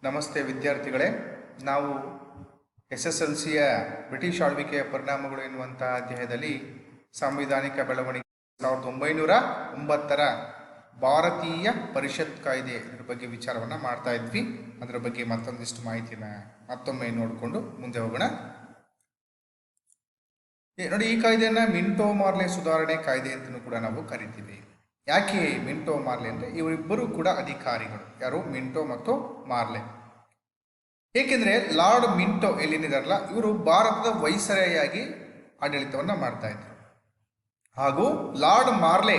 ನಮಸ್ತೆ ವಿದ್ಯಾರ್ಥಿಗಳೇ, ನಾವು SSLCಯ ಬ್ರಿಟಿಷ್ ಆಳ್ವಿಕೆಯ ಪರಿಣಾಮಗಳು ಎನ್ನುವಂತಹ ಅಧ್ಯಾಯದಲ್ಲಿ ಸಾಂವಿಧಾನಿಕ ಬೆಳವಣಿಗೆ 1909ರ ಭಾರತೀಯ ಪರಿಷತ್ ಕಾಯ್ದೆ ಇದರ ಬಗ್ಗೆ ವಿಚಾರವನ್ನು ಮಾಡ್ತಾ ಇದ್ವಿ. ಅದರ ಬಗ್ಗೆ ಮತ್ತೊಂದಿಷ್ಟು ಮಾಹಿತಿನ ಮತ್ತೊಮ್ಮೆ ನೋಡಿಕೊಂಡು ಮುಂದೆ ಹೋಗೋಣ. ನೋಡಿ, ಈ ಕಾಯ್ದೆಯನ್ನು ಮಿಂಟೋ ಮಾರ್ಲೆ ಸುಧಾರಣೆ ಕಾಯ್ದೆ ಅಂತಲೂ ಕೂಡ ನಾವು ಕರಿತೀವಿ. ಯಾಕೆ ಮಿಂಟೋ ಮಾರ್ಲೆ ಅಂದರೆ ಇವರಿಬ್ಬರು ಕೂಡ ಅಧಿಕಾರಿಗಳು. ಯಾರು? ಮಿಂಟೋ ಮತ್ತು ಮಾರ್ಲೆ. ಏಕೆಂದರೆ ಲಾರ್ಡ್ ಮಿಂಟೋ ಎಲ್ಲಿನಿದಾರಲ್ಲ, ಇವರು ಭಾರತದ ವೈಸರಾಯಾಗಿ ಆಡಳಿತವನ್ನು ಮಾಡ್ತಾ ಇದ್ರು. ಹಾಗೂ ಲಾರ್ಡ್ ಮಾರ್ಲೆ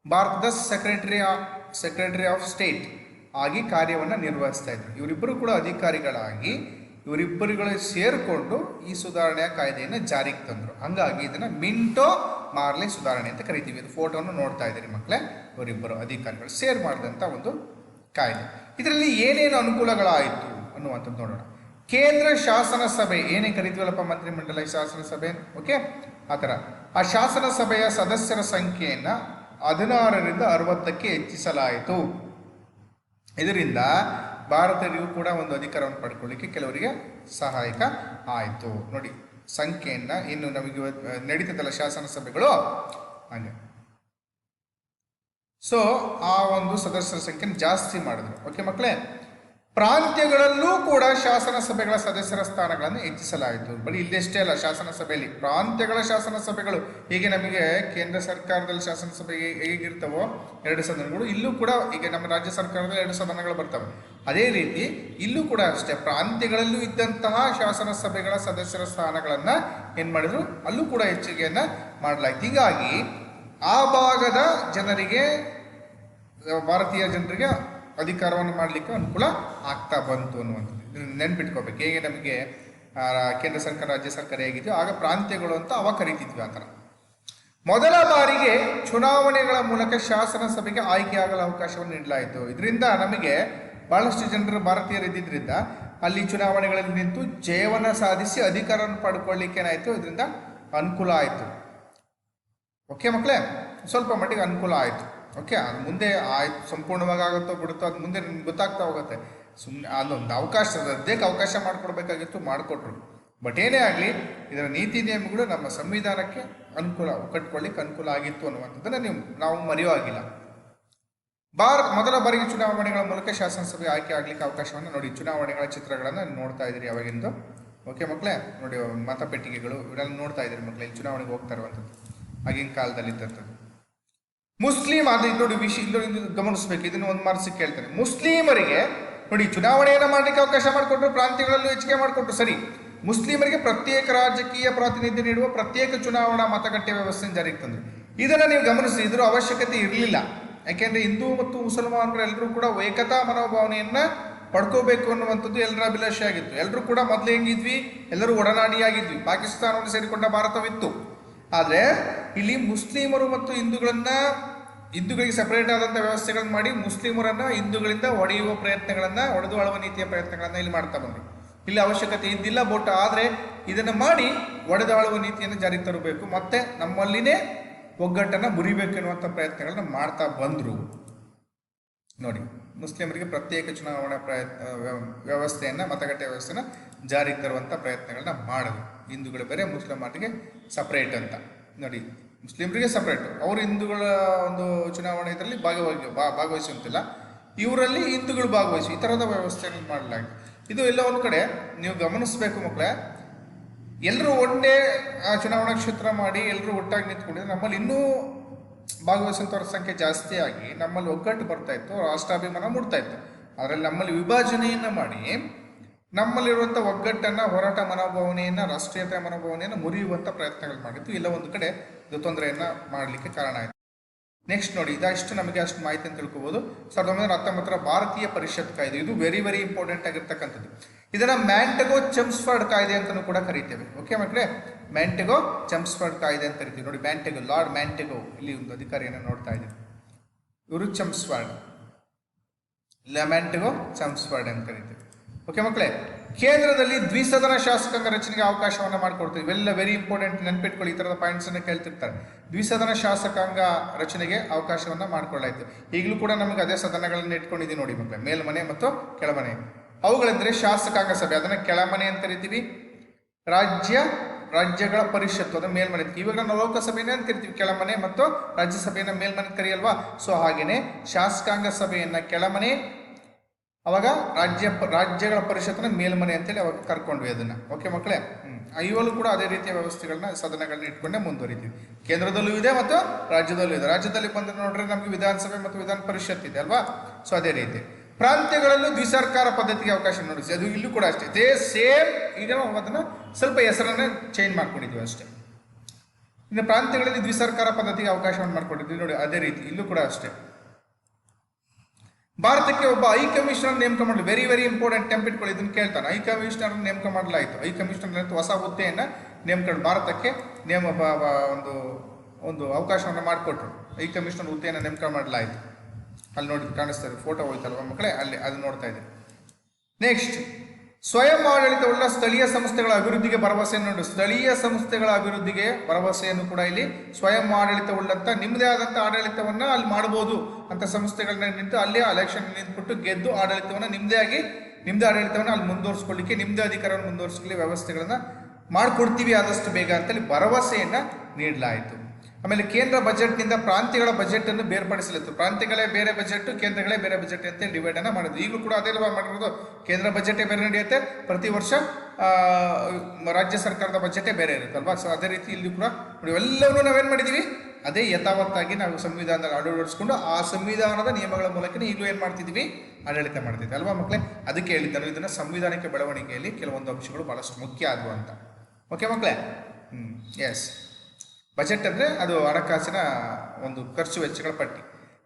ಭಾರತದ ಸೆಕ್ರೆಟರಿ ಆಫ್ ಸ್ಟೇಟ್ ಆಗಿ ಕಾರ್ಯವನ್ನು ನಿರ್ವಹಿಸ್ತಾ ಇದ್ರು. ಇವರಿಬ್ಬರು ಕೂಡ ಅಧಿಕಾರಿಗಳಾಗಿ ಇವರಿಬ್ಬರುಗಳು ಸೇರಿಕೊಂಡು ಈ ಸುಧಾರಣೆಯ ಕಾಯ್ದೆಯನ್ನು ಜಾರಿಗೆ ತಂದರು. ಹಂಗಾಗಿ ಇದನ್ನು ಮಿಂಟೋ ಮಾರ್ಲೆ ಸುಧಾರಣೆ ಅಂತ ಕರಿತೀವಿ. ಇದು ಫೋಟೋವನ್ನು ನೋಡ್ತಾ ಇದ್ದೀರಿ ಮಕ್ಕಳೇ. ಇವರಿಬ್ಬರು ಅಧಿಕಾರಿಗಳು ಸೇರ್ ಮಾಡಿದಂಥ ಒಂದು ಕಾಯ್ದೆ. ಇದರಲ್ಲಿ ಏನೇನು ಅನುಕೂಲಗಳಾಯಿತು ಅನ್ನುವಂಥದ್ದು ನೋಡೋಣ. ಕೇಂದ್ರ ಶಾಸನ ಸಭೆ, ಏನೇ ಕರಿತೀವಲ್ಲಪ್ಪ, ಮಂತ್ರಿಮಂಡಲ ಶಾಸನ ಸಭೆ, ಓಕೆ, ಆ ಥರ ಆ ಶಾಸನ ಸಭೆಯ ಸದಸ್ಯರ ಸಂಖ್ಯೆಯನ್ನು 16ರಿಂದ 60ಕ್ಕೆ ಹೆಚ್ಚಿಸಲಾಯಿತು. ಇದರಿಂದ ಭಾರತೀಯರಿಗೂ ಕೂಡ ಒಂದು ಅಧಿಕಾರವನ್ನು ಪಡ್ಕೊಳ್ಳಿಕ್ಕೆ ಕೆಲವರಿಗೆ ಸಹಾಯಕ ಆಯಿತು. ನೋಡಿ, ಸಂಖ್ಯೆಯನ್ನು ಇನ್ನು ನಮಗೆ ನಡೀತದಲ್ಲ ಶಾಸನ ಸಭೆಗಳು, ಹಾಗೆ ಸೊ ಆ ಒಂದು ಸದಸ್ಯರ ಸಂಖ್ಯೆಯನ್ನು ಜಾಸ್ತಿ ಮಾಡಿದ್ರು. ಓಕೆ ಮಕ್ಕಳೇ, ಪ್ರಾಂತ್ಯಗಳಲ್ಲೂ ಕೂಡ ಶಾಸನ ಸಭೆಗಳ ಸದಸ್ಯರ ಸ್ಥಾನಗಳನ್ನು ಹೆಚ್ಚಿಸಲಾಯಿತು. ಬರೀ ಇಲ್ಲಷ್ಟೇ ಅಲ್ಲ, ಶಾಸನ ಸಭೆಯಲ್ಲಿ ಪ್ರಾಂತ್ಯಗಳ ಶಾಸನ ಸಭೆಗಳು, ಹೀಗೆ ನಮಗೆ ಕೇಂದ್ರ ಸರ್ಕಾರದಲ್ಲಿ ಶಾಸನ ಸಭೆ ಹೇಗಿರ್ತವೋ 2 ಸದನಗಳು, ಇಲ್ಲೂ ಕೂಡ ಈಗ ನಮ್ಮ ರಾಜ್ಯ ಸರ್ಕಾರದಲ್ಲಿ 2 ಸದನಗಳು ಬರ್ತವೆ. ಅದೇ ರೀತಿ ಇಲ್ಲೂ ಕೂಡ ಅಷ್ಟೇ, ಪ್ರಾಂತ್ಯಗಳಲ್ಲೂ ಇದ್ದಂತಹ ಶಾಸನ ಸಭೆಗಳ ಸದಸ್ಯರ ಸ್ಥಾನಗಳನ್ನು ಏನು ಮಾಡಿದ್ರು, ಅಲ್ಲೂ ಕೂಡ ಹೆಚ್ಚಿಗೆಯನ್ನು ಮಾಡಲಾಯಿತು. ಹೀಗಾಗಿ ಆ ಭಾಗದ ಜನರಿಗೆ, ಭಾರತೀಯ ಜನರಿಗೆ ಅಧಿಕಾರವನ್ನು ಮಾಡಲಿಕ್ಕೆ ಅನುಕೂಲ ಆಗ್ತಾ ಬಂತು ಅನ್ನುವಂಥದ್ದು. ಇದನ್ನು ನೆನ್ಪಿಟ್ಕೋಬೇಕು. ಹೇಗೆ ನಮಗೆ ಕೇಂದ್ರ ಸರ್ಕಾರ ರಾಜ್ಯ ಸರ್ಕಾರ ಹೇಗಿದೆಯೋ ಆಗ ಪ್ರಾಂತ್ಯಗಳು ಅಂತ ಅವಾಗ ಕರಿತಿದ್ವಿ. ಆ ಥರ ಮೊದಲ ಬಾರಿಗೆ ಚುನಾವಣೆಗಳ ಮೂಲಕ ಶಾಸನ ಸಭೆಗೆ ಆಯ್ಕೆಯಾಗಲು ಅವಕಾಶವನ್ನು ನೀಡಲಾಯಿತು. ಇದರಿಂದ ನಮಗೆ ಬಹಳಷ್ಟು ಜನರು ಭಾರತೀಯರು ಇದ್ದಿದ್ದರಿಂದ ಅಲ್ಲಿ ಚುನಾವಣೆಗಳಲ್ಲಿ ನಿಂತು ಜಯವನ್ನು ಸಾಧಿಸಿ ಅಧಿಕಾರವನ್ನು ಪಡ್ಕೊಳ್ಳಿಕ್ಕೆ ಏನಾಯಿತು, ಇದರಿಂದ ಅನುಕೂಲ ಆಯಿತು. ಓಕೆ ಮಕ್ಕಳೇ, ಸ್ವಲ್ಪ ಮಟ್ಟಿಗೆ ಅನುಕೂಲ ಆಯಿತು. ಓಕೆ, ಅದು ಮುಂದೆ ಆಯ್ತು ಸಂಪೂರ್ಣವಾಗಿ ಆಗುತ್ತೋ ಬಿಡುತ್ತೋ ಅದು ಮುಂದೆ ನಿಮ್ಗೆ ಗೊತ್ತಾಗ್ತಾ ಹೋಗುತ್ತೆ. ಸುಮ್ಮನೆ ಅದೊಂದು ಅವಕಾಶ, ಅದಕ್ಕೆ ಅವಕಾಶ ಮಾಡಿಕೊಡ್ಬೇಕಾಗಿತ್ತು, ಮಾಡಿಕೊಟ್ರು. ಬಟ್ ಏನೇ ಆಗಲಿ, ಇದರ ನೀತಿ ನಿಯಮಗಳು ನಮ್ಮ ಸಂವಿಧಾನಕ್ಕೆ ಅನುಕೂಲ ಕಟ್ಕೊಳ್ಳಿಕ್ಕೆ ಅನುಕೂಲ ಆಗಿತ್ತು ಅನ್ನುವಂಥದ್ದನ್ನು ನಾವು ಮರೆಯುವಾಗಿಲ್ಲ. ಮೊದಲ ಬಾರಿಗೆ ಚುನಾವಣೆಗಳ ಮೂಲಕ ಶಾಸನಸಭೆ ಆಯ್ಕೆ ಆಗಲಿಕ್ಕೆ ಅವಕಾಶವನ್ನು ನೋಡಿ. ಚುನಾವಣೆಗಳ ಚಿತ್ರಗಳನ್ನು ನೋಡ್ತಾ ಇದ್ದೀರಿ ಅವಾಗಿಂದು. ಓಕೆ ಮಕ್ಕಳೇ, ನೋಡಿ ಮತಪೆಟ್ಟಿಗೆಗಳು ಇವರೆಲ್ಲ ನೋಡ್ತಾ ಇದ್ದೀರಿ ಮಕ್ಕಳೇ. ಇಲ್ಲಿ ಚುನಾವಣೆಗೆ ಹೋಗ್ತಾ ಇರುವಂಥದ್ದು ಆಗಿನ ಕಾಲದಲ್ಲಿ ಇದ್ದಂಥದ್ದು. ಮುಸ್ಲಿಂ, ಅದು ನೋಡಿ ವಿಷಯ ಗಮನಿಸಬೇಕು. ಇದನ್ನು ಒಂದು ಮಾರ್ಕ್ಸಿಗೆ ಕೇಳ್ತಾರೆ. ಮುಸ್ಲಿಮರಿಗೆ ನೋಡಿ ಚುನಾವಣೆಯನ್ನು ಮಾಡಲಿಕ್ಕೆ ಅವಕಾಶ ಮಾಡಿಕೊಟ್ರು, ಪ್ರಾಂತ್ಯಗಳಲ್ಲೂ ಹೆಚ್ಚಿಗೆ ಮಾಡಿಕೊಟ್ರು, ಸರಿ. ಮುಸ್ಲಿಮರಿಗೆ ಪ್ರತ್ಯೇಕ ರಾಜಕೀಯ ಪ್ರಾತಿನಿಧ್ಯ ನೀಡುವ ಪ್ರತ್ಯೇಕ ಚುನಾವಣಾ ಮತಗಟ್ಟೆ ವ್ಯವಸ್ಥೆಯನ್ನು ಜಾರಿಗೆ ತಂದರು. ಇದನ್ನು ನೀವು ಗಮನಿಸಿ, ಇದರ ಅವಶ್ಯಕತೆ ಇರಲಿಲ್ಲ. ಯಾಕೆಂದರೆ ಹಿಂದೂ ಮತ್ತು ಮುಸಲ್ಮಾನರು ಎಲ್ಲರೂ ಕೂಡ ಏಕತಾ ಮನೋಭಾವನೆಯನ್ನು ಪಡ್ಕೋಬೇಕು ಅನ್ನುವಂಥದ್ದು ಎಲ್ಲರ ಅಭಿಲಾಷೆ ಆಗಿತ್ತು. ಎಲ್ಲರೂ ಕೂಡ ಮೊದಲು ಹೆಂಗಿದ್ವಿ, ಎಲ್ಲರೂ ಒಡನಾಡಿಯಾಗಿದ್ವಿ. ಪಾಕಿಸ್ತಾನವನ್ನು ಸೇರಿಕೊಂಡ ಭಾರತವಿತ್ತು. ಆದರೆ ಇಲ್ಲಿ ಮುಸ್ಲಿಮರು ಮತ್ತು ಹಿಂದೂಗಳಿಗೆ ಸಪರೇಟ್ ಆದಂಥ ವ್ಯವಸ್ಥೆಗಳನ್ನು ಮಾಡಿ ಮುಸ್ಲಿಮರನ್ನು ಹಿಂದೂಗಳಿಂದ ಒಡೆದು ಆಳುವ ನೀತಿಯ ಪ್ರಯತ್ನಗಳನ್ನು ಇಲ್ಲಿ ಮಾಡ್ತಾ ಬಂದರು. ಇಲ್ಲಿ ಅವಶ್ಯಕತೆ ಇದ್ದಿಲ್ಲ ಬೋಟ, ಆದರೆ ಇದನ್ನು ಮಾಡಿ ಒಡೆದಾಳುವ ನೀತಿಯನ್ನು ಜಾರಿಗೆ ತರಬೇಕು, ಮತ್ತೆ ನಮ್ಮಲ್ಲಿನೇ ಒಗ್ಗಟ್ಟನ್ನು ಮುರಿಬೇಕು ಎನ್ನುವಂಥ ಪ್ರಯತ್ನಗಳನ್ನ ಮಾಡ್ತಾ ಬಂದರು. ನೋಡಿ, ಮುಸ್ಲಿಮರಿಗೆ ಪ್ರತ್ಯೇಕ ಚುನಾವಣಾ ವ್ಯವಸ್ಥೆಯನ್ನು, ಮತಗಟ್ಟೆ ವ್ಯವಸ್ಥೆನ ಜಾರಿಗೆ ತರುವಂಥ ಪ್ರಯತ್ನಗಳನ್ನ ಮಾಡಿದ್ರು. ಹಿಂದೂಗಳು ಬೇರೆ, ಮುಸ್ಲಿಮರಿಗೆ ಸಪ್ರೇಟ್ ಅಂತ. ನೋಡಿ, ಮುಸ್ಲಿಮರಿಗೆ ಸಪ್ರೇಟು, ಅವರು ಹಿಂದೂಗಳ ಒಂದು ಚುನಾವಣೆ ಇದರಲ್ಲಿ ಭಾಗವಹಿಸುವಂತಿಲ್ಲ, ಇವರಲ್ಲಿ ಹಿಂದೂಗಳು ಭಾಗವಹಿಸಿ, ಈ ಥರದ ವ್ಯವಸ್ಥೆಯನ್ನು ಮಾಡಲಾಗಿದೆ. ಇದು ಎಲ್ಲ ಒಂದು ಕಡೆ ನೀವು ಗಮನಿಸಬೇಕು ಮಕ್ಕಳೇ. ಎಲ್ಲರೂ ಒಂದೇ ಚುನಾವಣಾ ಕ್ಷೇತ್ರ ಮಾಡಿ ಎಲ್ಲರೂ ಒಟ್ಟಾಗಿ ನಿಂತ್ಕೊಂಡಿದ್ರೆ ನಮ್ಮಲ್ಲಿ ಇನ್ನೂ ಭಾಗವಹಿಸುವಂಥವ್ರ ಸಂಖ್ಯೆ ಜಾಸ್ತಿ ಆಗಿ ನಮ್ಮಲ್ಲಿ ಒಗ್ಗಟ್ಟು ಬರ್ತಾ ಇತ್ತು, ರಾಷ್ಟ್ರಾಭಿಮಾನ ಮೂಡ್ತಾ ಇತ್ತು. ಅದರಲ್ಲಿ ನಮ್ಮಲ್ಲಿ ವಿಭಜನೆಯನ್ನು ಮಾಡಿ ನಮ್ಮಲ್ಲಿರುವಂಥ ಒಗ್ಗಟ್ಟನ್ನು, ಹೋರಾಟ ಮನೋಭಾವನೆಯನ್ನು, ರಾಷ್ಟ್ರೀಯತೆ ಮನೋಭಾವನೆಯನ್ನು ಮುರಿಯುವಂಥ ಪ್ರಯತ್ನಗಳು ಮಾಡಿತ್ತು. ಇಲ್ಲ ಒಂದು ಕಡೆ ಇದು ತೊಂದರೆಯನ್ನು ಮಾಡಲಿಕ್ಕೆ ಕಾರಣ ಆಯಿತು. ನೆಕ್ಸ್ಟ್ ನೋಡಿ, ಇದಷ್ಟು ನಮಗೆ ಅಷ್ಟು ಮಾಹಿತಿ ಅಂತ ತಿಳ್ಕೊಬೋದು. 1919ರ ಭಾರತೀಯ ಪರಿಷತ್ ಕಾಯ್ದೆ, ಇದು ವೆರಿ ಇಂಪಾರ್ಟೆಂಟ್ ಆಗಿರ್ತಕ್ಕಂಥದ್ದು. ಇದನ್ನು ಮ್ಯಾಂಟೆಗೋ-ಚೆಮ್ಸ್ಫರ್ಡ್ ಕಾಯ್ದೆ ಅಂತಲೂ ಕೂಡ ಕರಿತೇವೆ. ಓಕೆ ಮಕ್ಕಳೇ, ಮ್ಯಾಂಟೆಗೋ-ಚೆಮ್ಸ್ಫರ್ಡ್ ಕಾಯ್ದೆ ಅಂತ ಕರಿತೀವಿ. ನೋಡಿ, ಲಾರ್ಡ್ ಮ್ಯಾಂಟೆಗೋ ಇಲ್ಲಿ ಒಂದು ಅಧಿಕಾರಿಯನ್ನು ನೋಡ್ತಾ ಇದ್ದೀವಿ. ಇವರು ಚೆಮ್ಸ್ಫರ್ಡ್, ಮ್ಯಾಂಟೆಗೋ-ಚೆಮ್ಸ್ಫರ್ಡ್ ಅಂತ ಕರಿತೀವಿ. ಓಕೆ ಮಕ್ಕಳೇ, ಕೇಂದ್ರದಲ್ಲಿ ದ್ವಿಸದನ ಶಾಸಕಾಂಗ ರಚನೆಗೆ ಅವಕಾಶವನ್ನು ಮಾಡಿಕೊಡ್ತೀವಿ. ಇವೆಲ್ಲ ವೆರಿ ಇಂಪಾರ್ಟೆಂಟ್, ನೆನ್ಪಿಟ್ಕೊಳ್ಳಿ. ಈ ಥರದ ಪಾಯಿಂಟ್ಸನ್ನು ಕೇಳ್ತಿರ್ತಾರೆ. ದ್ವಿಸದನ ಶಾಸಕಾಂಗ ರಚನೆಗೆ ಅವಕಾಶವನ್ನು ಮಾಡಿಕೊಳ್ಳಾಯಿತು. ಈಗಲೂ ಕೂಡ ನಮಗೆ ಅದೇ ಸದನಗಳನ್ನು ಇಟ್ಕೊಂಡಿದ್ದೀವಿ ನೋಡಿ ಮಕ್ಕಳೇ, ಮೇಲ್ಮನೆ ಮತ್ತು ಕೆಳಮನೆ. ಅವುಗಳೆಂದರೆ ಶಾಸಕಾಂಗ ಸಭೆ, ಅದನ್ನು ಕೆಳಮನೆ ಅಂತ ಕರಿತೀವಿ. ರಾಜ್ಯಗಳ ಪರಿಷತ್ತು, ಅದನ್ನು ಮೇಲ್ಮನೆ. ಇವಾಗ ನಾವು ಲೋಕಸಭೆನೇ ಅಂತ ಕರಿತೀವಿ ಕೆಳಮನೆ, ಮತ್ತು ರಾಜ್ಯಸಭೆಯನ್ನು ಮೇಲ್ಮನೆ ಕರೆಯಲ್ವಾ. ಸೊ ಹಾಗೇನೆ ಶಾಸಕಾಂಗ ಸಭೆಯನ್ನು ಕೆಳಮನೆ, ಅವಾಗ ರಾಜ್ಯಗಳ ಪರಿಷತ್ತನ್ನ ಮೇಲ್ಮನೆ ಅಂತೇಳಿ ಅವಾಗ ಕರ್ಕೊಂಡ್ವಿ ಅದನ್ನು. ಓಕೆ ಮಕ್ಕಳೇ, ಇವಲ್ಲೂ ಕೂಡ ಅದೇ ರೀತಿಯ ವ್ಯವಸ್ಥೆಗಳನ್ನ ಸದನಗಳನ್ನ ಇಟ್ಕೊಂಡೇ ಮುಂದುವರಿತೀವಿ. ಕೇಂದ್ರದಲ್ಲೂ ಇದೆ ಮತ್ತು ರಾಜ್ಯದಲ್ಲೂ ಇದೆ. ರಾಜ್ಯದಲ್ಲಿ ಬಂದರೆ ನೋಡ್ರೆ ನಮಗೆ ವಿಧಾನಸಭೆ ಮತ್ತು ವಿಧಾನ ಪರಿಷತ್ ಇದೆ ಅಲ್ವಾ. ಸೊ ಅದೇ ರೀತಿ ಪ್ರಾಂತ್ಯಗಳಲ್ಲೂ ದ್ವಿಸರ್ಕಾರ ಪದ್ಧತಿಗೆ ಅವಕಾಶ ನೋಡಿ. ಅದು ಇಲ್ಲೂ ಕೂಡ ಅಷ್ಟೇ, ಇದೇ ಸೇಮ್. ಈಗ ನಾವು ಅದನ್ನು ಸ್ವಲ್ಪ ಹೆಸರನ್ನೇ ಚೇಂಜ್ ಮಾಡ್ಕೊಂಡಿದ್ದೀವಿ ಅಷ್ಟೇ. ಇನ್ನು ಪ್ರಾಂತ್ಯಗಳಲ್ಲಿ ದ್ವಿಸರ್ಕಾರ ಪದ್ಧತಿಗೆ ಅವಕಾಶವನ್ನು ಮಾಡ್ಕೊಂಡಿದ್ವಿ ನೋಡಿ. ಅದೇ ರೀತಿ ಇಲ್ಲೂ ಕೂಡ ಅಷ್ಟೇ. ಭಾರತಕ್ಕೆ ಒಬ್ಬ ಹೈ ಕಮಿಷನರ್ ನೇಮಕ ಮಾಡಲಿ. ವೆರಿ ವೆರಿ ಇಂಪಾರ್ಟೆಂಟ್, ನೆನಪಿಟ್ಕೊಳ್ಳಿ, ಇದನ್ನು ಕೇಳ್ತಾನೆ. ಹೈ ಕಮಿಷನರ್ ನೇಮಕ ಮಾಡಲಾಯಿತು. ಹೈ ಕಮಿಷನರ್ ಅಂತ ಹೊಸ ಹುದ್ದೆಯನ್ನು ನೇಮಕ ಭಾರತಕ್ಕೆ ಒಂದು ಅವಕಾಶವನ್ನು ಮಾಡಿಕೊಟ್ರು. ಹೈ ಕಮಿಷನರ್ ಹುದ್ದೆಯನ್ನು ನೇಮಕ ಮಾಡಲಾಯಿತು. ಅಲ್ಲಿ ನೋಡಿ ಕಾಣಿಸ್ತಾರೆ, ಫೋಟೋ ಹೋಯ್ತಲ್ವ ಮಕ್ಕಳೇ, ಅಲ್ಲಿ ಅದು ನೋಡ್ತಾ ಇದ್ದೀವಿ. ನೆಕ್ಸ್ಟ್, ಸ್ವಯಂ ಆಡಳಿತವುಳ್ಳ ಸ್ಥಳೀಯ ಸಂಸ್ಥೆಗಳ ಅಭಿವೃದ್ಧಿಗೆ ಭರವಸೆ ನೋಡಿ. ಸ್ಥಳೀಯ ಸಂಸ್ಥೆಗಳ ಅಭಿವೃದ್ಧಿಗೆ ಭರವಸೆಯನ್ನು ಕೂಡ ಇಲ್ಲಿ ಸ್ವಯಂ ಆಡಳಿತವುಳ್ಳಂತ ನಿಮ್ಮದೇ ಆದಂಥ ಆಡಳಿತವನ್ನು ಅಲ್ಲಿ ಮಾಡ್ಬೋದು ಅಂತ ಸಂಸ್ಥೆಗಳನ್ನ ನಿಂತು ಅಲ್ಲೇ ಎಲೆಕ್ಷನ್ ನಿಂತ್ಬಿಟ್ಟು ಗೆದ್ದು ಆಡಳಿತವನ್ನು ನಿಮ್ಮದೇ ಆಡಳಿತವನ್ನು ಅಲ್ಲಿ ಮುಂದುವರಿಸ್ಕೊಳ್ಳಿಕ್ಕೆ, ನಿಮ್ಮದೇ ಅಧಿಕಾರವನ್ನು ಮುಂದುವರಿಸ್ಕೊಳ್ಳಿ ವ್ಯವಸ್ಥೆಗಳನ್ನ ಮಾಡಿಕೊಡ್ತೀವಿ ಆದಷ್ಟು ಬೇಗ ಅಂತೇಳಿ ಭರವಸೆಯನ್ನು ನೀಡಲಾಯಿತು. ಆಮೇಲೆ ಕೇಂದ್ರ ಬಜೆಟ್ನಿಂದ ಪ್ರಾಂತ್ಯಗಳ ಬಜೆಟನ್ನು ಬೇರ್ಪಡಿಸಲಾಯಿತು. ಪ್ರಾಂತ್ಯಗಳೇ ಬೇರೆ ಬಜೆಟ್, ಕೇಂದ್ರಗಳೇ ಬೇರೆ ಬಜೆಟ್ ಅಂತ ಡಿವೈಡನ್ನು ಮಾಡಿದ್ರು. ಈಗಲೂ ಕೂಡ ಅದೇ ಮಾಡಿರೋದು. ಕೇಂದ್ರ ಬಜೆಟೇ ಬೇರೆ ನಡೆಯುತ್ತೆ, ಪ್ರತಿ ವರ್ಷ ರಾಜ್ಯ ಸರ್ಕಾರದ ಬಜೆಟೇ ಬೇರೆ ಇರುತ್ತಲ್ವಾ. ಸೊ ಅದೇ ರೀತಿ ಇಲ್ಲಿ ಕೂಡ ನೋಡಿ, ಎಲ್ಲವನ್ನೂ ನಾವೇನು ಮಾಡಿದ್ದೀವಿ, ಅದೇ ಯಥಾವತ್ತಾಗಿ ನಾವು ಸಂವಿಧಾನದಲ್ಲಿ ಅಳವಡಿಸ್ಕೊಂಡು ಆ ಸಂವಿಧಾನದ ನಿಯಮಗಳ ಮೂಲಕನೇ ಈಗಲೂ ಏನು ಮಾಡ್ತಿದ್ದೀವಿ, ಆಡಳಿತ ಮಾಡ್ತಿದ್ವಿ ಅಲ್ವಾ ಮಕ್ಕಳೇ. ಅದಕ್ಕೆ ಹೇಳಿದ್ದಾನು ಇದನ್ನು ಸಂವಿಧಾನಿಕ ಬೆಳವಣಿಗೆಯಲ್ಲಿ ಕೆಲವೊಂದು ಅಂಶಗಳು ಭಾಳಷ್ಟು ಮುಖ್ಯ ಆದವು ಅಂತ. ಓಕೆ ಮಕ್ಕಳೇ, ಎಸ್. ಬಜೆಟ್ ಅಂದರೆ ಅದು ಹಣಕಾಸಿನ ಒಂದು ಖರ್ಚು ವೆಚ್ಚಗಳ ಪಟ್ಟಿ.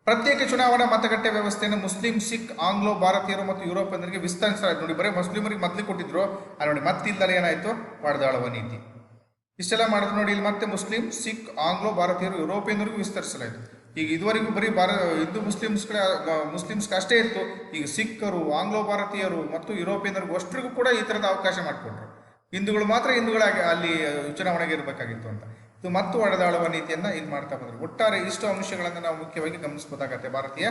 ಪ್ರತ್ಯೇಕ ಚುನಾವಣಾ ಮತಗಟ್ಟೆ ವ್ಯವಸ್ಥೆಯನ್ನು ಮುಸ್ಲಿಂ, ಸಿಖ್, ಆಂಗ್ಲೋ ಭಾರತೀಯರು ಮತ್ತು ಯುರೋಪಿಯನ್ನರಿಗೆ ವಿಸ್ತರಿಸಲಾಯಿತು. ನೋಡಿ, ಬರೀ ಮುಸ್ಲಿಮರಿಗೆ ಮೊದಲು ಕೊಟ್ಟಿದ್ರು, ನೋಡಿ ಮತ್ತಿಲ್ಲದೆ ಏನಾಯಿತು, ವಾಡದಾಳುವ ನೀತಿ. ಇಷ್ಟೆಲ್ಲ ಮಾಡಿದ್ರು ನೋಡಿ. ಇಲ್ಲಿ ಮತ್ತೆ ಮುಸ್ಲಿಂ, ಸಿಖ್, ಆಂಗ್ಲೋ ಭಾರತೀಯರು, ಯುರೋಪಿಯನ್ನರಿಗೂ ವಿಸ್ತರಿಸಲಾಯಿತು. ಈಗ ಇದುವರೆಗೂ ಬರೀ ಹಿಂದೂ ಮುಸ್ಲಿಮ್ಸ್ಗೆ ಅಷ್ಟೇ ಇತ್ತು. ಈಗ ಸಿಖ್ಕರು, ಆಂಗ್ಲೋ ಭಾರತೀಯರು ಮತ್ತು ಯುರೋಪಿಯನ್ನರಿಗೂ ಅಷ್ಟರಿಗೂ ಕೂಡ ಈ ಥರದ ಅವಕಾಶ ಮಾಡಿಕೊಟ್ರು. ಹಿಂದೂಗಳು ಮಾತ್ರ ಹಿಂದೂಗಳಾಗಿ ಅಲ್ಲಿ ಚುನಾವಣೆಗೆ ಇರಬೇಕಾಗಿತ್ತು ಅಂತ. ಇದು ಮತ್ತು ಒಡೆದಾಳುವ ನೀತಿಯನ್ನು ಇದು ಮಾಡ್ತಾ ಬಂದರು. ಒಟ್ಟಾರೆ ಇಷ್ಟು ಅಂಶಗಳನ್ನು ನಾವು ಮುಖ್ಯವಾಗಿ ಗಮನಿಸಬೇಕಾಗತ್ತೆ ಭಾರತೀಯ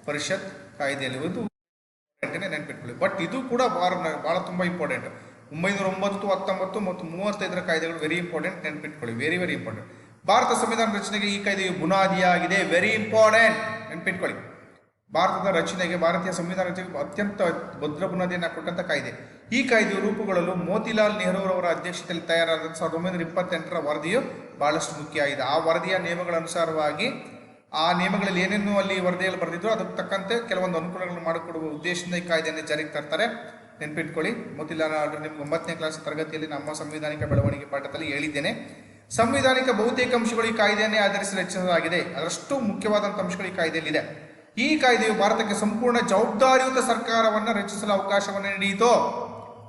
ಪರಿಷತ್ ಕಾಯ್ದೆಯಲ್ಲಿ. ಇದು ನೆನಪಿಟ್ಕೊಳ್ಳಿ. ಬಟ್ ಇದು ಕೂಡ ಭಾಳ ತುಂಬ ಇಂಪಾರ್ಟೆಂಟ್. 1909, 19 ಮತ್ತು 35 ಕಾಯ್ದೆಗಳು ವೆರಿ ಇಂಪಾರ್ಟೆಂಟ್, ನೆನಪಿಟ್ಕೊಳ್ಳಿ, ವೆರಿ ವೆರಿ ಇಂಪಾರ್ಟೆಂಟ್. ಭಾರತ ಸಂವಿಧಾನ ರಚನೆಗೆ ಈ ಕಾಯ್ದೆಯು ಬುನಾದಿಯಾಗಿದೆ. Very important, ನೆನಪಿಟ್ಕೊಳ್ಳಿ. ಭಾರತದ ರಚನೆಗೆ, ಭಾರತೀಯ ಸಂವಿಧಾನ ರಚನೆಗೆ ಅತ್ಯಂತ ಭದ್ರ ಬುನಾದಿಯನ್ನು ಕೊಟ್ಟಂಥ ಕಾಯ್ದೆ. ಈ ಕಾಯ್ದೆಯು ರೂಪುಗೊಳ್ಳಲು ಮೋತಿಲಾಲ್ ನೆಹರೂರವರ ಅಧ್ಯಕ್ಷತೆಯಲ್ಲಿ ತಯಾರಾದ 1928ರ ವರದಿಯು ಬಹಳಷ್ಟು ಮುಖ್ಯ ಆಗಿದೆ. ಆ ವರದಿಯ ನಿಯಮಗಳ ಅನುಸಾರವಾಗಿ, ಆ ನಿಯಮಗಳಲ್ಲಿ ಏನೇನು ಅಲ್ಲಿ ವರದಿಯಲ್ಲಿ ಬರೆದಿದ್ರು ಅದಕ್ಕೆ ತಕ್ಕಂತೆ ಕೆಲವೊಂದು ಅನುಕೂಲಗಳನ್ನು ಮಾಡಿಕೊಡುವ ಉದ್ದೇಶದಿಂದ ಈ ಕಾಯ್ದೆಯನ್ನು ಜಾರಿಗೆ ತರ್ತಾರೆ. ನೆನಪಿಟ್ಕೊಳ್ಳಿ. ಮೋತಿಲಾಲ್ ನೆಹರು ನಿಮ್ಗೆ 9ನೇ ಕ್ಲಾಸ್ ತರಗತಿಯಲ್ಲಿ ನಮ್ಮ ಸಂವಿಧಾನಿಕ ಬೆಳವಣಿಗೆ ಪಾಠದಲ್ಲಿ ಹೇಳಿದ್ದೇನೆ. ಸಂವಿಧಾನಿಕ ಬಹುತೇಕ ಅಂಶಗಳು ಈ ಕಾಯ್ದೆಯನ್ನೇ ಆಧರಿಸಿ ರಚಿಸಲಾಗಿದೆ. ಅದರಷ್ಟು ಮುಖ್ಯವಾದಂಥ ಅಂಶಗಳು ಈ ಕಾಯ್ದೆಯಲ್ಲಿದೆ. ಈ ಕಾಯ್ದೆಯು ಭಾರತಕ್ಕೆ ಸಂಪೂರ್ಣ ಜವಾಬ್ದಾರಿಯುತ ಸರ್ಕಾರವನ್ನು ರಚಿಸಲು ಅವಕಾಶವನ್ನು ನೀಡಿತು.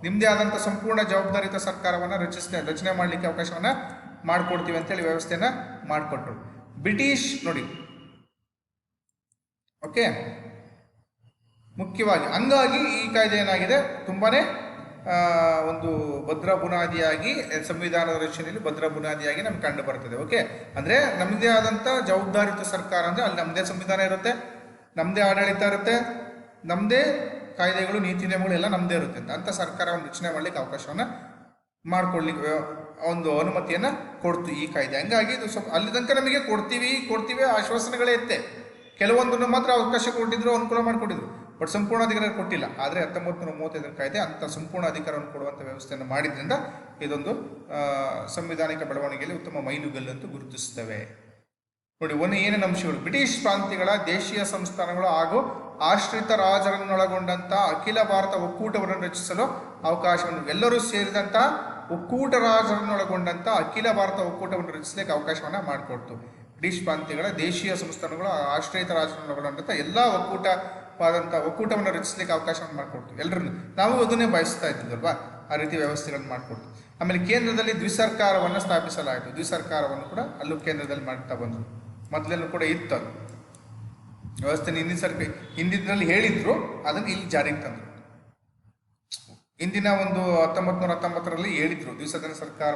ನಿಮ್ಮದೇ ಆದಂಥ ಸಂಪೂರ್ಣ ಜವಾಬ್ದಾರಿಯುತ ಸರ್ಕಾರವನ್ನು ರಚನೆ ಮಾಡಲಿಕ್ಕೆ ಅವಕಾಶವನ್ನು ಮಾಡಿಕೊಡ್ತೀವಿ ಅಂತೇಳಿ ವ್ಯವಸ್ಥೆಯನ್ನು ಮಾಡಿಕೊಟ್ರು ಬ್ರಿಟಿಷ್. ನೋಡಿ, ಓಕೆ, ಮುಖ್ಯವಾಗಿ ಹಂಗಾಗಿ ಈ ಕಾಯ್ದೆ ಏನಾಗಿದೆ, ತುಂಬಾ ಒಂದು ಭದ್ರ ಬುನಾದಿಯಾಗಿ ಸಂವಿಧಾನದ ರಚನೆಯಲ್ಲಿ ಭದ್ರ ಬುನಾದಿಯಾಗಿ ನಮ್ಗೆ ಕಂಡು ಬರ್ತದೆ. ಓಕೆ, ಅಂದರೆ ನಮ್ಮದೇ ಆದಂಥ ಜವಾಬ್ದಾರಿಯುತ ಸರ್ಕಾರ ಅಂದರೆ ಅಲ್ಲಿ ನಮ್ಮದೇ ಸಂವಿಧಾನ ಇರುತ್ತೆ, ನಮ್ಮದೇ ಆಡಳಿತ ಇರುತ್ತೆ, ನಮ್ಮದೇ ಕಾಯ್ದೆಗಳು, ನೀತಿ ನಿಯಮಗಳು ಎಲ್ಲ ನಮ್ಮದೇ ಇರುತ್ತೆ. ಅಂಥ ಸರ್ಕಾರವನ್ನು ರಚನೆ ಮಾಡಲಿಕ್ಕೆ ಅವಕಾಶವನ್ನು ಮಾಡಿಕೊಳ್ಳಿಕ್ಕೆ ಒಂದು ಅನುಮತಿಯನ್ನು ಕೊಡ್ತು ಈ ಕಾಯ್ದೆ. ಹಂಗಾಗಿ ಇದು ಸ್ವಲ್ಪ ಅಲ್ಲಿ ತನಕ ನಮಗೆ ಕೊಡ್ತೀವಿ ಆಶ್ವಾಸನೆಗಳೇ ಇತ್ತೆ. ಕೆಲವೊಂದನ್ನು ಮಾತ್ರ ಅವಕಾಶ ಕೊಟ್ಟಿದ್ರು, ಅನುಕೂಲ ಮಾಡಿಕೊಟ್ಟಿದ್ರು, ಬಟ್ ಸಂಪೂರ್ಣ ಅಧಿಕಾರ ಕೊಟ್ಟಿಲ್ಲ. ಆದರೆ 1935 ಕಾಯ್ದೆ ಅಂಥ ಸಂಪೂರ್ಣ ಅಧಿಕಾರವನ್ನು ಕೊಡುವಂಥ ವ್ಯವಸ್ಥೆಯನ್ನು ಮಾಡಿದ್ರಿಂದ ಇದೊಂದು ಸಂವಿಧಾನಿಕ ಬೆಳವಣಿಗೆಯಲ್ಲಿ ಉತ್ತಮ ಮೈಲುಗಲ್ಲು ಅಂತ ಗುರುತಿಸುತ್ತವೆ. ನೋಡಿ, ಏನೇನು ಅಂಶಗಳು. ಬ್ರಿಟಿಷ್ ಪ್ರಾಂತ್ಯಗಳ ದೇಶೀಯ ಸಂಸ್ಥಾನಗಳು ಹಾಗೂ ಆಶ್ರಿತ ರಾಜರನ್ನೊಳಗೊಂಡಂಥ ಅಖಿಲ ಭಾರತ ಒಕ್ಕೂಟವನ್ನು ರಚಿಸಲು ಅವಕಾಶವನ್ನು, ಎಲ್ಲರೂ ಸೇರಿದಂಥ ಒಕ್ಕೂಟ ರಾಜರನ್ನೊಳಗೊಂಡಂಥ ಅಖಿಲ ಭಾರತ ಒಕ್ಕೂಟವನ್ನು ರಚಿಸಲಿಕ್ಕೆ ಅವಕಾಶವನ್ನು ಮಾಡಿಕೊಡ್ತು. ಬ್ರಿಟಿಷ್ ಪ್ರಾಂತ್ಯಗಳ ದೇಶೀಯ ಸಂಸ್ಥಾನಗಳು ಆಶ್ರಿತ ರಾಜರನ್ನೊಳಗೊಂಡಂಥ ಎಲ್ಲ ಒಕ್ಕೂಟವನ್ನು ರಚಿಸಲಿಕ್ಕೆ ಅವಕಾಶವನ್ನು ಮಾಡಿಕೊಡ್ತು. ಎಲ್ಲರನ್ನು ನಾವು ಅದನ್ನೇ ಬಯಸ್ತಾ ಇದ್ದಿದ್ದಲ್ವಾ, ಆ ರೀತಿ ವ್ಯವಸ್ಥೆಗಳನ್ನು ಮಾಡಿಕೊಡ್ತು. ಆಮೇಲೆ ಕೇಂದ್ರದಲ್ಲಿ ದ್ವಿಸರ್ಕಾರವನ್ನು ಸ್ಥಾಪಿಸಲಾಯಿತು. ದ್ವಿಸರ್ಕಾರವನ್ನು ಕೂಡ ಅಲ್ಲೂ ಕೇಂದ್ರದಲ್ಲಿ ಮಾಡ್ತಾ ಬಂದರು. ಮೊದಲೆಲ್ಲೂ ಕೂಡ ಇತ್ತು ಅದು ವ್ಯವಸ್ಥೆ. ಹಿಂದಿನಲ್ಲಿ ಹೇಳಿದ್ರು, ಅದನ್ನು ಇಲ್ಲಿ ಜಾರಿಗೆ ತಂದರು. ಹಿಂದಿನ ಒಂದು 1919ರಲ್ಲಿ ಹೇಳಿದ್ರು ದ್ವಿಸದನ ಸರ್ಕಾರ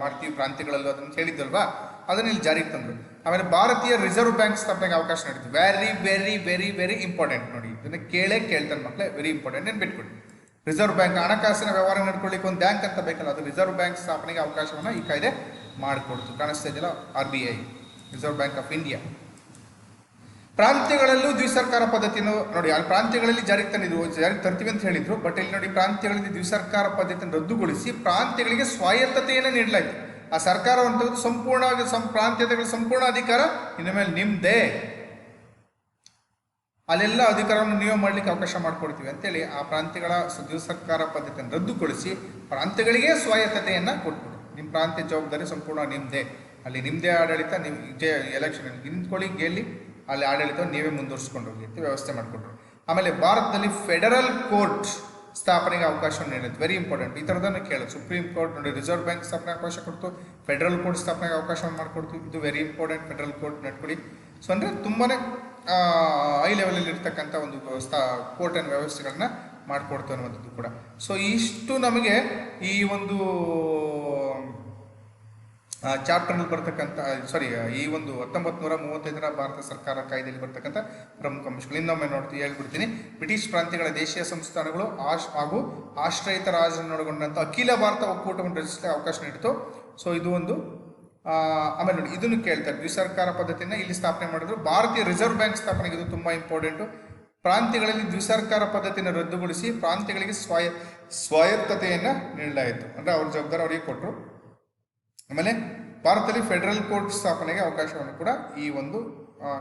ಮಾಡ್ತೀವಿ ಪ್ರಾಂತ್ಯಗಳಲ್ಲೂ ಅದನ್ನು ಹೇಳಿದ್ದಲ್ವಾ, ಅದನ್ನು ಇಲ್ಲಿ ಜಾರಿಗೆ ತಂದರು. ಆಮೇಲೆ ಭಾರತೀಯ ರಿಸರ್ವ್ ಬ್ಯಾಂಕ್ ಸ್ಥಾಪನೆಗೆ ಅವಕಾಶ ನೀಡಿತು. Very very very very important. ನೋಡಿ, ಇದನ್ನು ಕೇಳ್ತಾನೆ ಮಕ್ಕಳೇ, ವೆರಿ ಇಂಪಾರ್ಟೆಂಟ್, ನೆನ್ಪಿಟ್ಕೊಡಿ. ರಿಸರ್ವ್ ಬ್ಯಾಂಕ್ ಹಣಕಾಸಿನ ವ್ಯವಹಾರ ನಡ್ಕೊಳ್ಳಿಕ್ಕೆ ಒಂದು ಬ್ಯಾಂಕ್ ಅಂತ ಬೇಕಲ್ಲ, ಅದು ರಿಸರ್ವ್ ಬ್ಯಾಂಕ್ ಸ್ಥಾಪನೆಗೆ ಅವಕಾಶವನ್ನು ಈ ಕಾಯ್ದೆ ಮಾಡಿಕೊಡ್ತು. ಕಾಣಿಸ್ತಾ ಇದೆಯಲ್ಲ, RBI, reserve bank of India. ಪ್ರಾಂತ್ಯಗಳಲ್ಲೂ ದ್ವಿಸರ್ಕಾರ ಪದ್ಧತಿಯನ್ನು ನೋಡಿ, ಅಲ್ಲಿ ಪ್ರಾಂತ್ಯಗಳಲ್ಲಿ ಜಾರಿಗೆ ತರ್ತೀವಿ ಅಂತ ಹೇಳಿದ್ರು. ಬಟ್ ಇಲ್ಲಿ ನೋಡಿ, ಪ್ರಾಂತ್ಯಗಳಲ್ಲಿ ದ್ವಿಸರ್ಕಾರ ಪದ್ಧತಿಯನ್ನು ರದ್ದುಗೊಳಿಸಿ ಪ್ರಾಂತ್ಯಗಳಿಗೆ ಸ್ವಾಯತ್ತತೆಯನ್ನು ನೀಡಲಾಯಿತು. ಆ ಸರ್ಕಾರವಂತ ಸಂಪೂರ್ಣವಾಗಿ ಪ್ರಾಂತ್ಯಗಳ ಸಂಪೂರ್ಣ ಅಧಿಕಾರ ಇನ್ನು ಮೇಲೆ ನಿಮ್ಮದೇ, ಅಲ್ಲೆಲ್ಲ ಅಧಿಕಾರವನ್ನು ನೀವೇ ಮಾಡಲಿಕ್ಕೆ ಅವಕಾಶ ಮಾಡಿಕೊಡ್ತೀವಿ ಅಂತೇಳಿ ಆ ಪ್ರಾಂತ್ಯಗಳ ದ್ವಿಸರ್ಕಾರ ಪದ್ಧತಿಯನ್ನು ರದ್ದುಗೊಳಿಸಿ ಪ್ರಾಂತ್ಯಗಳಿಗೆ ಸ್ವಾಯತ್ತತೆಯನ್ನು ಕೊಟ್ಬಿಡು. ನಿಮ್ಮ ಪ್ರಾಂತ್ಯ ಜವಾಬ್ದಾರಿ ಸಂಪೂರ್ಣ ನಿಮ್ಮದೇ, ಅಲ್ಲಿ ನಿಮ್ಮದೇ ಆಡಳಿತ, ನೀವು ಎಲೆಕ್ಷನ್ ನಿಂತ್ಕೊಳ್ಳಿ, ಗೆಲ್ಲಿ, ಅಲ್ಲಿ ಆಡಳಿತವನ್ನು ನೀವೇ ಮುಂದುವರಿಸ್ಕೊಂಡು ಹೋಗಿ ಅಂತ ವ್ಯವಸ್ಥೆ ಮಾಡಿಕೊಟ್ರು. ಆಮೇಲೆ ಭಾರತದಲ್ಲಿ ಫೆಡರಲ್ ಕೋರ್ಟ್ ಸ್ಥಾಪನೆಗೆ ಅವಕಾಶವನ್ನು ನೀಡಿತು. ವೆರಿ ಇಂಪಾರ್ಟೆಂಟ್, ಈ ಥರದನ್ನು ಕೇಳೋದು. ಸುಪ್ರೀಂ ಕೋರ್ಟ್ ನೋಡಿ, ರಿಸರ್ವ್ ಬ್ಯಾಂಕ್ ಸ್ಥಾಪನೆಗೆ ಅವಕಾಶ ಕೊಡ್ತು, ಫೆಡರಲ್ ಕೋರ್ಟ್ ಸ್ಥಾಪನೆಗೆ ಅವಕಾಶವನ್ನು ಮಾಡಿಕೊಡ್ತು. ಇದು ವೆರಿ ಇಂಪಾರ್ಟೆಂಟ್, ಫೆಡರಲ್ ಕೋರ್ಟ್ ನಡ್ಕೊಳ್ಳಿ. ಸೊ ಅಂದರೆ ತುಂಬಾ ಹೈ ಲೆವೆಲಲ್ಲಿ ಇರ್ತಕ್ಕಂಥ ಒಂದು ಕೋರ್ಟಿನ ವ್ಯವಸ್ಥೆಗಳನ್ನ ಮಾಡಿಕೊಡ್ತು ಅನ್ನುವಂಥದ್ದು ಕೂಡ. ಸೊ ಇಷ್ಟು ನಮಗೆ ಈ ಒಂದು ಚಾಪ್ಟರ್ನಲ್ಲಿ ಬರ್ತಕ್ಕಂಥ ಈ ಒಂದು 1935ರ ಭಾರತ ಸರ್ಕಾರ ಕಾಯ್ದೆಯಲ್ಲಿ ಬರ್ತಕ್ಕಂಥ ಪ್ರಮುಖ ಅಂಶಗಳು ಇನ್ನೊಮ್ಮೆ ಹೇಳ್ಬಿಡ್ತೀನಿ. ಬ್ರಿಟಿಷ್ ಪ್ರಾಂತ್ಯಗಳ ದೇಶೀಯ ಸಂಸ್ಥಾನಗಳು ಹಾಗೂ ಆಶ್ರಯಿತ ರಾಜರನ್ನೊಳಗೊಂಡಂಥ ಅಖಿಲ ಭಾರತ ಒಕ್ಕೂಟವನ್ನು ರಚಿಸಲಿಕ್ಕೆ ಅವಕಾಶ ನೀಡಿತು. ಸೊ ಇದು ಒಂದು. ಆಮೇಲೆ ನೋಡಿ, ಇದನ್ನು ಕೇಳ್ತಾರೆ, ದ್ವಿಸರ್ಕಾರ ಪದ್ಧತಿಯನ್ನು ಇಲ್ಲಿ ಸ್ಥಾಪನೆ ಮಾಡಿದ್ರು. ಭಾರತೀಯ ರಿಸರ್ವ್ ಬ್ಯಾಂಕ್ ಸ್ಥಾಪನೆಗೆ ಇದು ತುಂಬ ಇಂಪಾರ್ಟೆಂಟು. ಪ್ರಾಂತ್ಯಗಳಲ್ಲಿ ದ್ವಿಸರ್ಕಾರ ಪದ್ಧತಿಯನ್ನು ರದ್ದುಗೊಳಿಸಿ ಪ್ರಾಂತ್ಯಗಳಿಗೆ ಸ್ವಾಯತ್ತತೆಯನ್ನು ನೀಡಲಾಯಿತು. ಅಂದರೆ ಅವ್ರ ಜವಾಬ್ದಾರಿ ಅವರಿಗೆ ಕೊಟ್ಟರು. ಆಮೇಲೆ ಭಾರತದಲ್ಲಿ ಫೆಡರಲ್ ಕೋರ್ಟ್ ಸ್ಥಾಪನೆಗೆ ಅವಕಾಶವನ್ನು ಕೂಡ ಈ ಒಂದು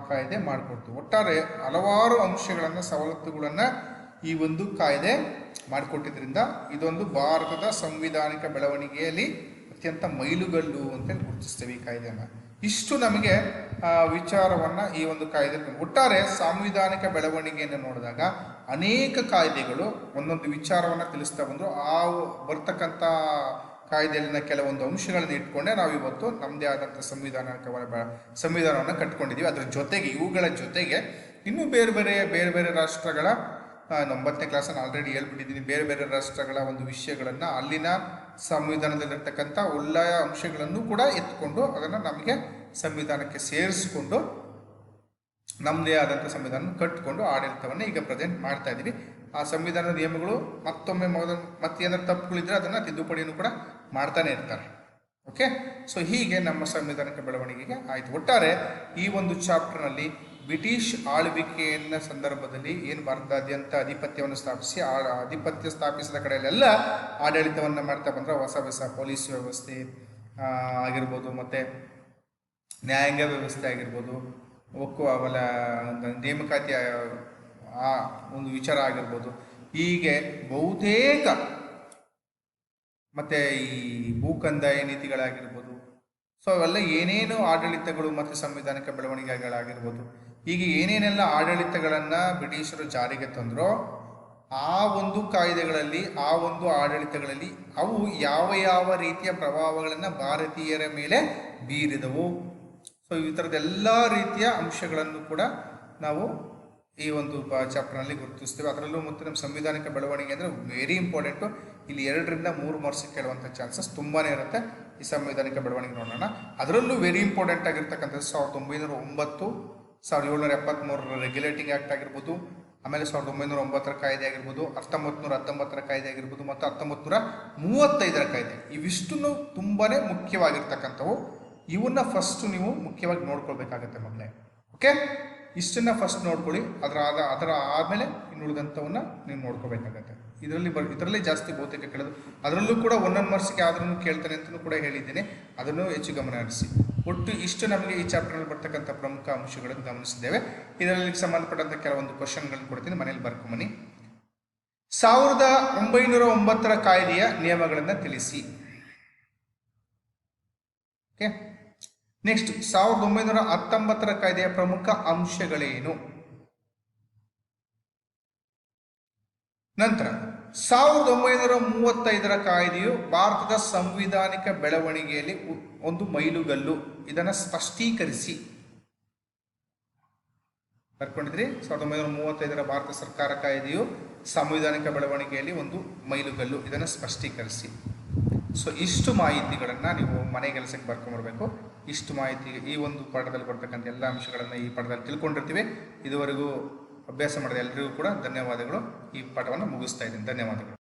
ಕಾಯ್ದೆ ಮಾಡಿಕೊಡ್ತು. ಒಟ್ಟಾರೆ ಹಲವಾರು ಅಂಶಗಳನ್ನು, ಸವಲತ್ತುಗಳನ್ನು ಈ ಒಂದು ಕಾಯ್ದೆ ಮಾಡಿಕೊಟ್ಟಿದ್ದರಿಂದ ಇದೊಂದು ಭಾರತದ ಸಂವಿಧಾನಿಕ ಬೆಳವಣಿಗೆಯಲ್ಲಿ ಅತ್ಯಂತ ಮೈಲುಗಲ್ಲು ಅಂತೇಳಿ ಗುರುತಿಸ್ತೇವೆ ಈ ಕಾಯ್ದೆಯನ್ನು. ಇಷ್ಟು ನಮಗೆ ವಿಚಾರವನ್ನು ಈ ಒಂದು ಕಾಯ್ದೆ. ಒಟ್ಟಾರೆ ಸಾಂವಿಧಾನಿಕ ಬೆಳವಣಿಗೆಯನ್ನು ನೋಡಿದಾಗ ಅನೇಕ ಕಾಯ್ದೆಗಳು ಒಂದೊಂದು ವಿಚಾರವನ್ನು ತಿಳಿಸ್ತಾ ಬಂದರು. ಆ ಬರ್ತಕ್ಕಂಥ ಕಾಯ್ದೆಯಲ್ಲಿನ ಕೆಲವೊಂದು ಅಂಶಗಳನ್ನು ಇಟ್ಕೊಂಡೆ ನಾವು ಇವತ್ತು ನಮ್ಮದೇ ಆದಂಥ ಸಂವಿಧಾನವನ್ನು ಕಟ್ಕೊಂಡಿದ್ದೀವಿ. ಅದರ ಜೊತೆಗೆ, ಇವುಗಳ ಜೊತೆಗೆ ಇನ್ನೂ ಬೇರೆ ಬೇರೆ ರಾಷ್ಟ್ರಗಳ 9ನೇ ಕ್ಲಾಸನ್ನು ಆಲ್ರೆಡಿ ಹೇಳ್ಬಿಟ್ಟಿದ್ದೀನಿ, ಬೇರೆ ಬೇರೆ ರಾಷ್ಟ್ರಗಳ ಒಂದು ವಿಷಯಗಳನ್ನು, ಅಲ್ಲಿನ ಸಂವಿಧಾನದಲ್ಲಿರ್ತಕ್ಕಂಥ ಒಳ್ಳೆಯ ಅಂಶಗಳನ್ನು ಕೂಡ ಎತ್ಕೊಂಡು ಅದನ್ನು ನಮಗೆ ಸಂವಿಧಾನಕ್ಕೆ ಸೇರಿಸಿಕೊಂಡು ನಮ್ಮದೇ ಆದಂಥ ಸಂವಿಧಾನ ಕಟ್ಟಿಕೊಂಡು ಆಡಳಿತವನ್ನು ಈಗ ಪ್ರೆಸೆಂಟ್ ಮಾಡ್ತಾ ಇದ್ದೀವಿ. ಆ ಸಂವಿಧಾನದ ನಿಯಮಗಳು ಮತ್ತೆ ಏನಾದ್ರು ತಪ್ಪುಗಳಿದ್ರೆ ಅದನ್ನು ತಿದ್ದುಪಡಿಯನ್ನು ಕೂಡ ಮಾಡ್ತಾನೆ ಇರ್ತಾರೆ. ಓಕೆ, ಸೊ ಹೀಗೆ ನಮ್ಮ ಸಂವಿಧಾನಿಕ ಬೆಳವಣಿಗೆಗೆ ಆಯಿತು. ಒಟ್ಟಾರೆ ಈ ಒಂದು ಚಾಪ್ಟರ್ನಲ್ಲಿ ಬ್ರಿಟಿಷ್ ಆಳ್ವಿಕೆಯ ಸಂದರ್ಭದಲ್ಲಿ ಏನು ಭಾರತದಾದ್ಯಂತ ಆಧಿಪತ್ಯವನ್ನು ಸ್ಥಾಪಿಸಿ ಆಧಿಪತ್ಯ ಸ್ಥಾಪಿಸಿದ ಕಡೆಯಲ್ಲೆಲ್ಲ ಆಡಳಿತವನ್ನು ಮಾಡ್ತಾ ಬಂದರೆ ಹೊಸ ಪೊಲೀಸ್ ವ್ಯವಸ್ಥೆ ಆಗಿರ್ಬೋದು, ಮತ್ತು ನ್ಯಾಯಾಂಗ ವ್ಯವಸ್ಥೆ ಆಗಿರ್ಬೋದು, ನೇಮಕಾತಿ ಆ ಒಂದು ವಿಚಾರ ಆಗಿರ್ಬೋದು, ಹೀಗೆ ಬಹುತೇಕ, ಮತ್ತು ಈ ಭೂಕಂದಾಯ ನೀತಿಗಳಾಗಿರ್ಬೋದು, ಸೊ ಅವೆಲ್ಲ ಏನೇನು ಆಡಳಿತಗಳು ಮತ್ತು ಸಂವಿಧಾನಿಕ ಬೆಳವಣಿಗೆಗಳಾಗಿರ್ಬೋದು, ಹೀಗೆ ಏನೇನೆಲ್ಲ ಆಡಳಿತಗಳನ್ನು ಬ್ರಿಟಿಷರು ಜಾರಿಗೆ ತಂದರೋ ಆ ಒಂದು ಕಾಯ್ದೆಗಳಲ್ಲಿ, ಆ ಒಂದು ಆಡಳಿತಗಳಲ್ಲಿ ಅವು ಯಾವ ರೀತಿಯ ಪ್ರಭಾವಗಳನ್ನು ಭಾರತೀಯರ ಮೇಲೆ ಬೀರಿದವು. ಸೊ ಈ ಥರದ್ದೆಲ್ಲ ರೀತಿಯ ಅಂಶಗಳನ್ನು ಕೂಡ ನಾವು ಈ ಒಂದು ಚಾಪ್ಟರ್ನಲ್ಲಿ ಗುರುತಿಸ್ತೇವೆ. ಅದರಲ್ಲೂ ಮತ್ತು ನಮ್ಮ ಸಂವಿಧಾನಿಕ ಬೆಳವಣಿಗೆ ಅಂದರೆ ವೆರಿ ಇಂಪಾರ್ಟೆಂಟು. ಇಲ್ಲಿ 2ರಿಂದ 3 ಮಾರ್ಕ್ಸ್ ಕೇಳುವಂಥ ಚಾನ್ಸಸ್ ತುಂಬಾ ಇರುತ್ತೆ. ಈ ಸಂವಿಧಾನಿಕ ಬೆಳವಣಿಗೆ ನೋಡೋಣ. ಅದರಲ್ಲೂ ವೆರಿ ಇಂಪಾರ್ಟೆಂಟ್ ಆಗಿರ್ತಕ್ಕಂಥದ್ದು 1909, 1773 ರೆಗ್ಯುಲೇಟಿಂಗ್ ಆ್ಯಕ್ಟ್ ಆಗಿರ್ಬೋದು, ಆಮೇಲೆ 1909 ಕಾಯ್ದೆ ಆಗಿರ್ಬೋದು, 1919 ಕಾಯ್ದೆ ಆಗಿರ್ಬೋದು, ಮತ್ತು 1935 ಕಾಯ್ದೆ. ಇವಿಷ್ಟನ್ನು ತುಂಬಾ ಮುಖ್ಯವಾಗಿರ್ತಕ್ಕಂಥವು. ಇವನ್ನ ಫಸ್ಟ್ ನೀವು ಮುಖ್ಯವಾಗಿ ನೋಡ್ಕೊಳ್ಬೇಕಾಗತ್ತೆ ಮಕ್ಕಳೇ. ಓಕೆ, ಇಷ್ಟನ್ನು ಫಸ್ಟ್ ನೋಡ್ಕೊಳ್ಳಿ. ಅದರ ಆದಮೇಲೆ ಇನ್ನುಳಿದಂಥವನ್ನ ನೀವು ನೋಡ್ಕೋಬೇಕಾಗತ್ತೆ. ಇದರಲ್ಲಿ ಜಾಸ್ತಿ ಬಹುತೇಕ ಕೇಳೋದು. ಅದರಲ್ಲೂ ಕೂಡ 1 ಮಾರ್ಕ್ಸ್ಗೆ ಆದ್ರೂ ಕೇಳ್ತಾನೆ ಅಂತಲೂ ಕೂಡ ಹೇಳಿದ್ದೇನೆ, ಅದನ್ನು ಹೆಚ್ಚು ಗಮನ ಹರಿಸಿ. ಒಟ್ಟು ಇಷ್ಟು ನಮಗೆ ಈ ಚಾಪ್ಟರ್ನಲ್ಲಿ ಬರ್ತಕ್ಕಂಥ ಪ್ರಮುಖ ಅಂಶಗಳನ್ನು ಗಮನಿಸಿದ್ದೇವೆ. ಇದರಲ್ಲಿ ಸಂಬಂಧಪಟ್ಟಂಥ ಕೆಲವೊಂದು ಕ್ವಶನ್ಗಳನ್ನು ಕೊಡ್ತೀನಿ, ಮನೇಲಿ ಬರ್ಕೊಂಬನ್ನಿ. 1909 ಕಾಯ್ದೆಯ ನಿಯಮಗಳನ್ನು ತಿಳಿಸಿ. ಓಕೆ, ನೆಕ್ಸ್ಟ್ 1919 ಕಾಯ್ದೆಯ ಪ್ರಮುಖ ಅಂಶಗಳೇನು? ನಂತರ 1935 ಕಾಯ್ದೆಯು ಭಾರತದ ಸಂವಿಧಾನಿಕ ಬೆಳವಣಿಗೆಯಲ್ಲಿ ಒಂದು ಮೈಲುಗಲ್ಲು, ಇದನ್ನು ಸ್ಪಷ್ಟೀಕರಿಸಿ. ಬರ್ಕೊಂಡಿದ್ರಿ? 1935 ಭಾರತ ಸರ್ಕಾರ ಕಾಯ್ದೆಯು ಸಂವಿಧಾನಿಕ ಬೆಳವಣಿಗೆಯಲ್ಲಿ ಒಂದು ಮೈಲುಗಲ್ಲು, ಇದನ್ನು ಸ್ಪಷ್ಟೀಕರಿಸಿ. ಸೊ ಇಷ್ಟು ಮಾಹಿತಿಗಳನ್ನು ನೀವು ಮನೆ ಕೆಲಸಕ್ಕೆ ಬರ್ಕೊಂಬರ್ಬೇಕು. ಇಷ್ಟು ಮಾಹಿತಿ ಈ ಒಂದು ಪಾಠದಲ್ಲಿ ಬರ್ತಕ್ಕಂಥ ಎಲ್ಲ ಅಂಶಗಳನ್ನು ಈ ಪಾಠದಲ್ಲಿ ತಿಳ್ಕೊಂಡಿರ್ತೀವಿ. ಇದುವರೆಗೂ ಅಭ್ಯಾಸ ಮಾಡಿದ ಎಲ್ಲರಿಗೂ ಕೂಡ ಧನ್ಯವಾದಗಳು. ಈ ಪಾಠವನ್ನು ಮುಗಿಸ್ತಾ ಇದ್ದೀನಿ. ಧನ್ಯವಾದಗಳು.